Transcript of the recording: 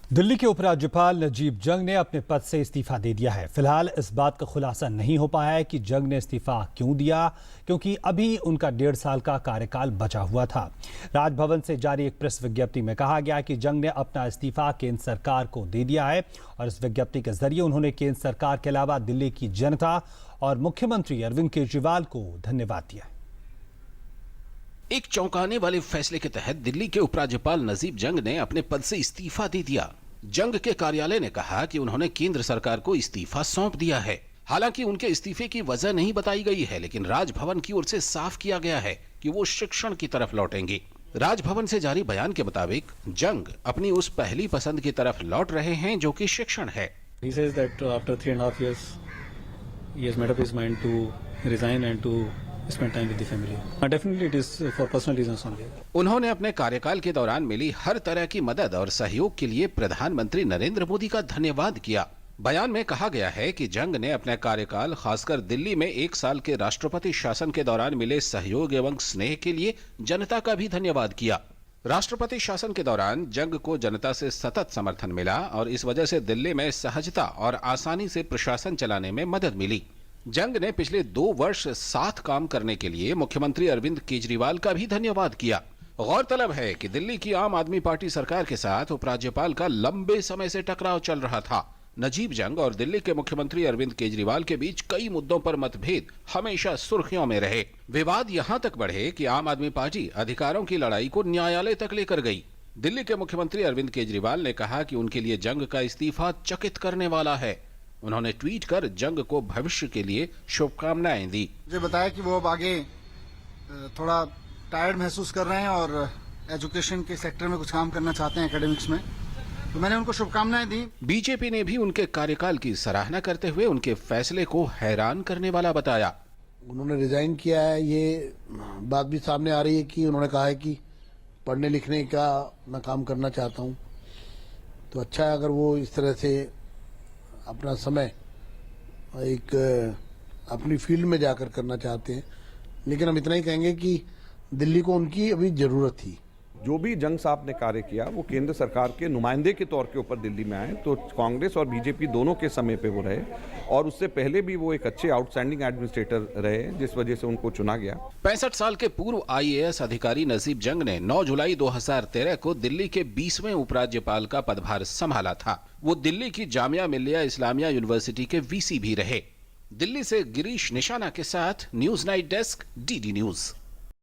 दिल्ली के उपराज्यपाल नजीब जंग ने अपने पद से इस्तीफा दे दिया है। फिलहाल इस बात का खुलासा नहीं हो पाया है कि जंग ने इस्तीफा क्यों दिया, क्योंकि अभी उनका 1.5 साल का कार्यकाल बचा हुआ था। राजभवन से जारी एक प्रेस विज्ञप्ति में कहा गया कि जंग ने अपना इस्तीफा केंद्र सरकार को दे दिया है और इस विज्ञप्ति के जरिए उन्होंने केंद्र सरकार के अलावा दिल्ली की जनता और मुख्यमंत्री अरविंद केजरीवाल को धन्यवाद दिया। एक चौंकाने वाले फैसले के तहत दिल्ली के उपराज्यपाल नजीब जंग ने अपने पद से इस्तीफा दे दिया। जंग के कार्यालय ने कहा कि उन्होंने केंद्र सरकार को इस्तीफा सौंप दिया है। हालांकि उनके इस्तीफे की वजह नहीं बताई गई है, लेकिन राजभवन की ओर से साफ किया गया है कि वो शिक्षण की तरफ लौटेंगे। राजभवन से जारी बयान के मुताबिक जंग अपनी उस पहली पसंद की तरफ लौट रहे हैं जो कि शिक्षण है। He says that after 3.5 years, he has made up his mind to resign and to spend time with the family. Definitely it is for personal reasons only. उन्होंने अपने कार्यकाल के दौरान मिली हर तरह की मदद और सहयोग के लिए प्रधानमंत्री नरेंद्र मोदी का धन्यवाद किया। बयान में कहा गया है कि जंग ने अपने कार्यकाल खासकर दिल्ली में 1 साल के राष्ट्रपति शासन के दौरान मिले सहयोग एवं स्नेह के लिए जनता का भी धन्यवाद किया। राष्ट्रपति शासन के दौरान जंग को जनता से सतत समर्थन मिला और इस वजह से दिल्ली में सहजता और आसानी से प्रशासन चलाने में मदद मिली। जंग ने पिछले 2 वर्ष साथ काम करने के लिए मुख्यमंत्री अरविंद केजरीवाल का भी धन्यवाद किया। गौरतलब है कि दिल्ली की आम आदमी पार्टी सरकार के साथ उपराज्यपाल का लंबे समय से टकराव चल रहा था। नजीब जंग और दिल्ली के मुख्यमंत्री अरविंद केजरीवाल के बीच कई मुद्दों पर मतभेद हमेशा सुर्खियों में रहे। विवाद यहां तक बढ़े कि आम आदमी पार्टी अधिकारों की लड़ाई को न्यायालय तक लेकर गई। दिल्ली के मुख्यमंत्री अरविंद केजरीवाल ने कहा कि उनके लिए जंग का इस्तीफा चकित करने वाला है। उन्होंने ट्वीट कर जंग को भविष्य के लिए शुभकामनाएं दी। मुझे बताया कि वो अब आगे थोड़ा टायर्ड महसूस कर रहे हैं और एजुकेशन के सेक्टर में कुछ काम करना चाहते हैं, एकेडमिक्स में, तो मैंने उनको शुभकामनाएं दी। बीजेपी ने भी उनके कार्यकाल की सराहना करते हुए उनके फैसले को हैरान करने वाला बताया। उन्होंने रिजाइन किया है, ये बात भी सामने आ रही है कि उन्होंने कहा है कि पढ़ने लिखने का मैं काम करना चाहता हूँ। तो अच्छा है अगर वो इस तरह से अपना समय एक अपनी फील्ड में जाकर करना चाहते हैं, लेकिन हम इतना ही कहेंगे कि दिल्ली को उनकी अभी जरूरत थी। जो भी जंग साहब ने कार्य किया वो केंद्र सरकार के नुमाइंदे के तौर के ऊपर दिल्ली में आए, तो कांग्रेस और बीजेपी दोनों के समय पे वो रहे और उससे पहले भी वो एक अच्छे आउटस्टैंडिंग एडमिनिस्ट्रेटर रहे, जिस वजह से उनको चुना गया। 65 साल के पूर्व IAS अधिकारी नजीब जंग ने 9 जुलाई 2013 को दिल्ली के 20वें उपराज्यपाल का पदभार संभाला था। वो दिल्ली की जामिया मिल्लिया इस्लामिया यूनिवर्सिटी के VC भी रहे। दिल्ली से गिरीश निशाना के साथ news night desk, DD news.